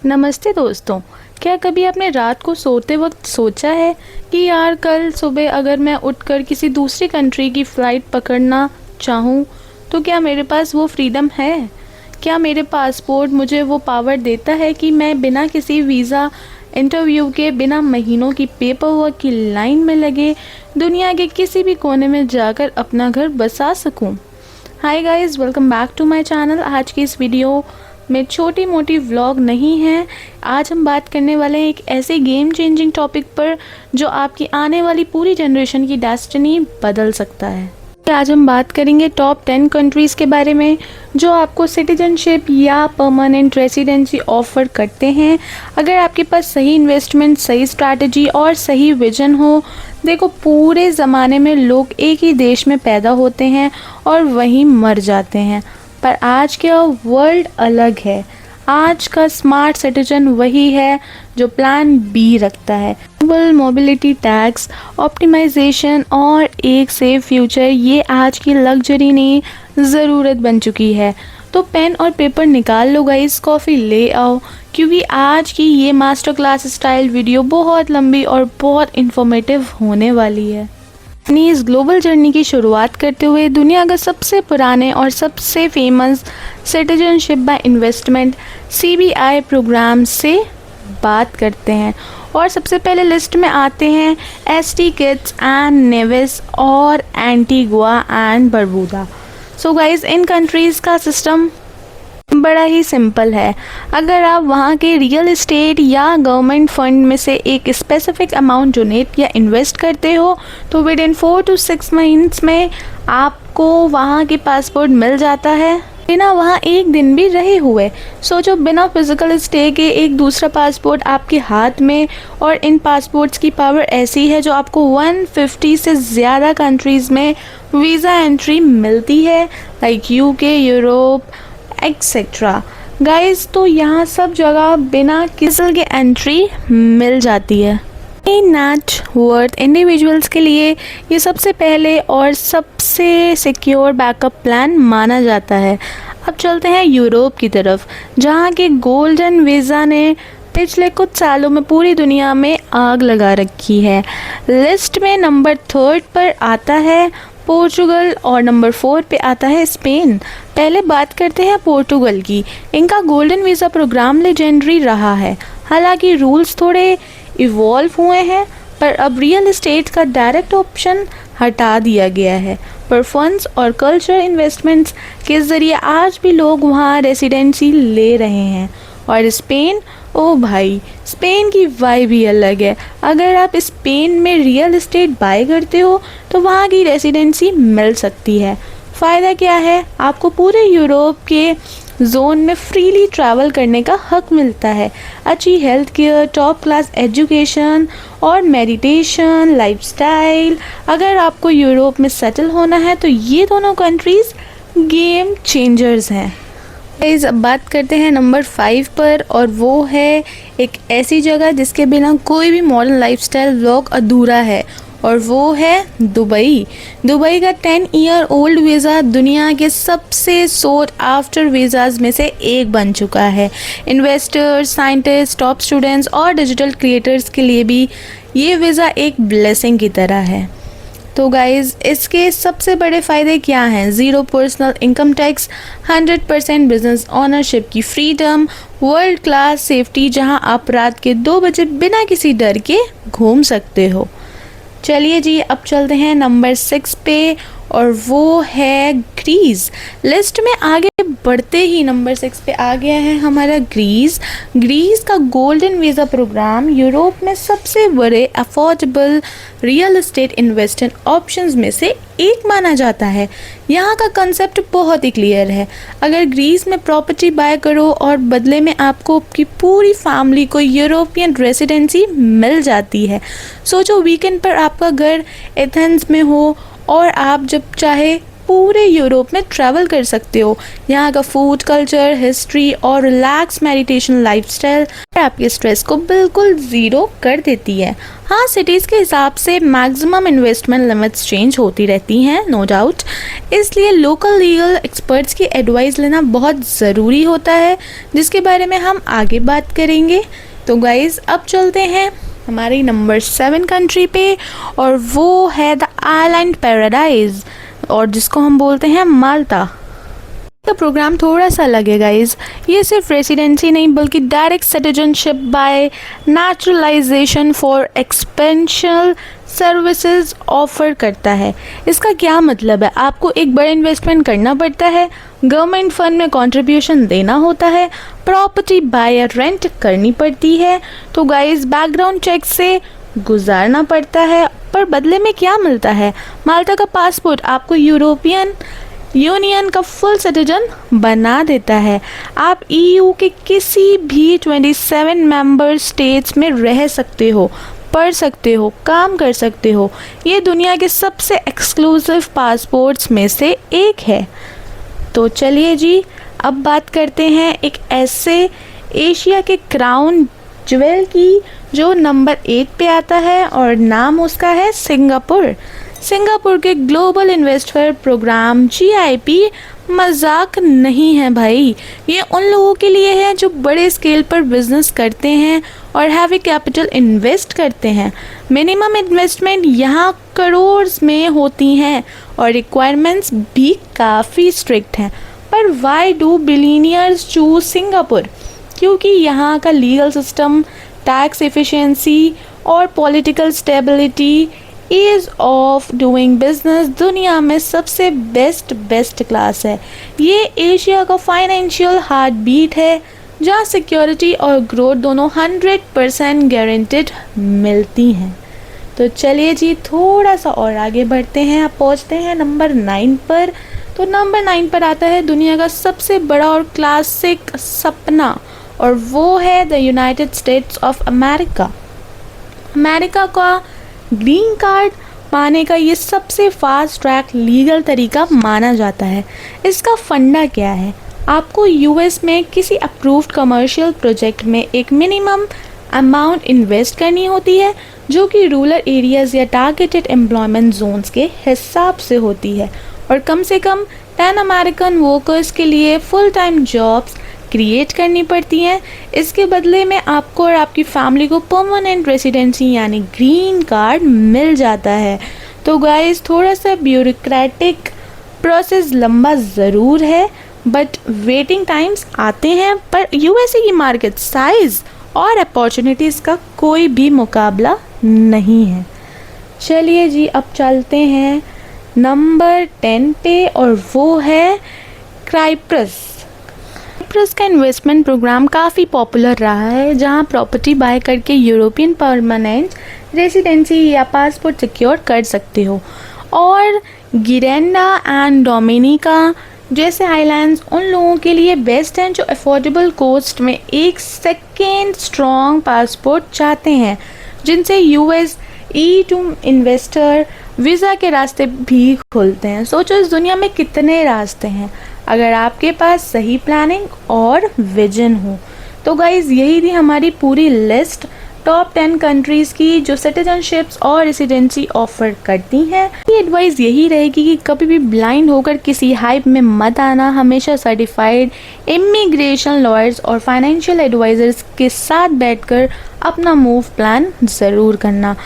नमस्ते दोस्तों। क्या कभी आपने रात को सोते वक्त सोचा है कि यार कल सुबह अगर मैं उठकर किसी दूसरी कंट्री की फ़्लाइट पकड़ना चाहूँ तो क्या मेरे पास वो फ्रीडम है? क्या मेरे पासपोर्ट मुझे वो पावर देता है कि मैं बिना किसी वीज़ा इंटरव्यू के, बिना महीनों की पेपर वर्क की लाइन में लगे दुनिया के किसी भी कोने में जाकर अपना घर बसा सकूँ? Hi guys, welcome back to my channel. आज की इस वीडियो में छोटी मोटी व्लॉग नहीं है। आज हम बात करने वाले हैं एक ऐसे गेम चेंजिंग टॉपिक पर जो आपकी आने वाली पूरी जनरेशन की डेस्टिनी बदल सकता है। आज हम बात करेंगे टॉप 10 कंट्रीज़ के बारे में जो आपको सिटीजनशिप या परमानेंट रेसिडेंसी ऑफर करते हैं अगर आपके पास सही इन्वेस्टमेंट, सही स्ट्रैटेजी और सही विजन हो। देखो, पूरे ज़माने में लोग एक ही देश में पैदा होते हैं और वहीं मर जाते हैं, पर आज का वर्ल्ड अलग है। आज का स्मार्ट सिटीजन वही है जो प्लान बी रखता है। ग्लोबल मोबिलिटी टैक्स, ऑप्टिमाइजेशन और एक सेफ फ्यूचर ये आज की लग्जरी नहीं, ज़रूरत बन चुकी है। तो पेन और पेपर निकाल लो गाइस, कॉफ़ी ले आओ, क्योंकि आज की ये मास्टर क्लास स्टाइल वीडियो बहुत लंबी और बहुत इंफॉर्मेटिव होने वाली है। अपनी इस ग्लोबल जर्नी की शुरुआत करते हुए दुनिया का सबसे पुराने और सबसे famous citizenship by investment CBI programme से बात करते हैं। और सबसे पहले लिस्ट में आते हैं ST किट्स एंड नेविस और Antigua and Barbuda. So guys, इन कंट्रीज़ का सिस्टम बड़ा ही सिंपल है। अगर आप वहाँ के रियल एस्टेट या गवर्नमेंट फंड में से एक स्पेसिफिक अमाउंट डोनेट या इन्वेस्ट करते हो तो विद इन 4 to 6 मंथ्स में आपको वहाँ के पासपोर्ट मिल जाता है, बिना वहाँ एक दिन भी रहे हुए। सोचो, बिना फिजिकल स्टे के एक दूसरा पासपोर्ट आपके हाथ में, और इन पासपोर्ट्स की पावर ऐसी है जो आपको 150 से ज़्यादा कंट्रीज़ में वीज़ा एंट्री मिलती है, like UK, Europe etcetera. Guys, तो यहाँ सब जगह बिना किसी के एंट्री मिल जाती है। नेट वर्थ इंडिविजुअल्स के लिए ये सबसे पहले और सबसे सिक्योर बैकअप प्लान माना जाता है। अब चलते हैं यूरोप की तरफ, जहाँ के गोल्डन वीज़ा ने पिछले कुछ सालों में पूरी दुनिया में आग लगा रखी है। लिस्ट में नंबर 3 पर आता है पोर्चुगल और नंबर 4 पे आता है स्पेन। पहले बात करते हैं पोर्चुगल की। इनका गोल्डन वीज़ा प्रोग्राम लेजेंडरी रहा है। हालांकि रूल्स थोड़े इवॉल्व हुए हैं, पर अब रियल एस्टेट का डायरेक्ट ऑप्शन हटा दिया गया है, पर फंड्स और कल्चर इन्वेस्टमेंट्स के ज़रिए आज भी लोग वहाँ रेसिडेंसी ले रहे हैं। और स्पेन, ओ भाई, स्पेन की वाइब भी अलग है। अगर आप स्पेन में रियल एस्टेट बाय करते हो तो वहाँ की रेसिडेंसी मिल सकती है। फ़ायदा क्या है? आपको पूरे यूरोप के जोन में फ्रीली ट्रैवल करने का हक मिलता है। अच्छी health care, top class education और मेडिटेशन लाइफस्टाइल। अगर आपको यूरोप में सेटल होना है तो ये दोनों कंट्रीज़ गेम चेंजर्स हैं। अब बात करते हैं नंबर 5 पर, और वो है एक ऐसी जगह जिसके बिना कोई भी मॉडर्न लाइफस्टाइल व्लॉग अधूरा है, और वो है दुबई। दुबई का 10 ईयर ओल्ड वीज़ा दुनिया के सबसे सोट आफ्टर वीज़ाज़ में से एक बन चुका है। इन्वेस्टर्स, साइंटिस्ट, टॉप स्टूडेंट्स और डिजिटल क्रिएटर्स के लिए भी ये वीज़ा एक ब्लेसिंग की तरह है। तो गाइज़, इसके सबसे बड़े फ़ायदे क्या हैं? 0 personal income tax, 100% business ownership की फ्रीडम, वर्ल्ड क्लास सेफ्टी जहां आप रात के 2 बजे बिना किसी डर के घूम सकते हो। चलिए जी, अब चलते हैं नंबर 6 पे, और वो है ग्रीस। लिस्ट में आगे बढ़ते ही नंबर 6 पे आ गया है हमारा ग्रीस। ग्रीस का गोल्डन वीज़ा प्रोग्राम यूरोप में सबसे बड़े affordable real estate investment options में से एक माना जाता है। यहाँ का कंसेप्ट बहुत ही क्लियर है। अगर ग्रीस में प्रॉपर्टी बाय करो और बदले में आपको आपकी पूरी फैमिली को यूरोपियन रेसिडेंसी मिल जाती है। सोचो, वीकेंड पर आपका घर एथेंस में हो और आप जब चाहे पूरे यूरोप में ट्रैवल कर सकते हो। यहाँ का फूड, कल्चर, हिस्ट्री और रिलैक्स मेडिटेशन लाइफस्टाइल आपके स्ट्रेस को बिल्कुल ज़ीरो कर देती है। हाँ, सिटीज़ के हिसाब से मैक्सिमम इन्वेस्टमेंट लिमिट्स चेंज होती रहती हैं, नो डाउट, इसलिए लोकल लीगल एक्सपर्ट्स की एडवाइस लेना बहुत ज़रूरी होता है, जिसके बारे में हम आगे बात करेंगे। तो गाइज़, अब चलते हैं हमारी नंबर 7 कंट्री पे, और वो है द आइलैंड पैराडाइज, और जिसको हम बोलते हैं माल्टा। का प्रोग्राम थोड़ा सा लगेगा गाइस, ये सिर्फ रेसिडेंसी नहीं बल्कि direct citizenship by naturalisation for exceptional services offer करता है। इसका क्या मतलब है? आपको एक बड़ा इन्वेस्टमेंट करना पड़ता है, गवर्नमेंट फंड में कंट्रीब्यूशन देना होता है, प्रॉपर्टी बाय या रेंट करनी पड़ती है, तो गाइस बैकग्राउंड चेक से गुजारना पड़ता है, पर बदले में क्या मिलता है? माल्टा का पासपोर्ट आपको यूरोपियन यूनियन का फुल सिटीजन बना देता है। आप ईयू के किसी भी 27 मेंबर स्टेट्स में रह सकते हो, पढ़ सकते हो, काम कर सकते हो। ये दुनिया के सबसे एक्सक्लूसिव पासपोर्ट्स में से एक है। तो चलिए जी, अब बात करते हैं एक ऐसे एशिया के क्राउन ज्वेल की जो नंबर 8 पे आता है, और नाम उसका है सिंगापुर। सिंगापुर के ग्लोबल इन्वेस्टर प्रोग्राम GIP मजाक नहीं है भाई, ये उन लोगों के लिए है जो बड़े स्केल पर बिजनेस करते हैं और हैवी कैपिटल इन्वेस्ट करते हैं। मिनिमम इन्वेस्टमेंट यहाँ करोड़ में होती हैं और रिक्वायरमेंट्स भी काफ़ी स्ट्रिक्ट हैं। पर why do billionaires choose Singapore? क्योंकि यहाँ का लीगल सिस्टम, टैक्स एफिशिएंसी और political stability, ease of doing business दुनिया में सबसे बेस्ट क्लास है। ये एशिया का फाइनेंशियल हार्ट बीट है, जहाँ सिक्योरिटी और ग्रोथ दोनों 100% गारंटेड मिलती हैं। तो चलिए जी, थोड़ा सा और आगे बढ़ते हैं, अब पहुँचते हैं नंबर 9 पर। तो नंबर 9 पर आता है दुनिया का सबसे बड़ा और क्लासिक सपना, और वो है the United states of America. America का ग्रीन कार्ड पाने का ये सबसे फास्ट ट्रैक लीगल तरीका माना जाता है। इसका फंडा क्या है? आपको US में किसी अप्रूव्ड कमर्शियल प्रोजेक्ट में एक मिनिमम अमाउंट इन्वेस्ट करनी होती है, जो कि रूरल एरियाज़ या टारगेटेड एम्प्लॉयमेंट जोन्स के हिसाब से होती है, और कम से कम 10 अमेरिकन वर्कर्स के लिए फुल टाइम जॉब्स क्रिएट करनी पड़ती हैं। इसके बदले में आपको और आपकी फैमिली को परमानेंट रेसिडेंसी यानी ग्रीन कार्ड मिल जाता है। तो गाइस, थोड़ा सा ब्यूरोक्रेटिक प्रोसेस लंबा ज़रूर है, बट वेटिंग टाइम्स आते हैं, पर USA की मार्केट साइज़ और अपॉर्चुनिटीज़ का कोई भी मुकाबला नहीं है। चलिए जी, अब चलते हैं नंबर 10 पे, और वो है क्राइप्रस। साइप्रस का इन्वेस्टमेंट प्रोग्राम काफ़ी पॉपुलर रहा है, जहां प्रॉपर्टी बाय करके यूरोपियन परमानेंट रेसिडेंसी या पासपोर्ट सिक्योर कर सकते हो। और गिरेंडा एंड डोमिनिका जैसे आइलैंड्स उन लोगों के लिए बेस्ट हैं जो अफोर्डेबल कॉस्ट में एक सेकेंड स्ट्रॉन्ग पासपोर्ट चाहते हैं, जिनसे US EU इन्वेस्टर वीज़ा के रास्ते भी खुलते हैं। सोचो, इस दुनिया में कितने रास्ते हैं अगर आपके पास सही प्लानिंग और विजन हो। तो गाइज़, यही थी हमारी पूरी लिस्ट टॉप 10 कंट्रीज़ की जो सिटीजनशिप्स और रेसिडेंसी ऑफर करती हैं। ये एडवाइस यही रहेगी कि कभी भी ब्लाइंड होकर किसी हाइप में मत आना। हमेशा सर्टिफाइड इमिग्रेशन लॉयर्स और फाइनेंशियल एडवाइजर्स के साथ बैठकर अपना मूव प्लान ज़रूर करना।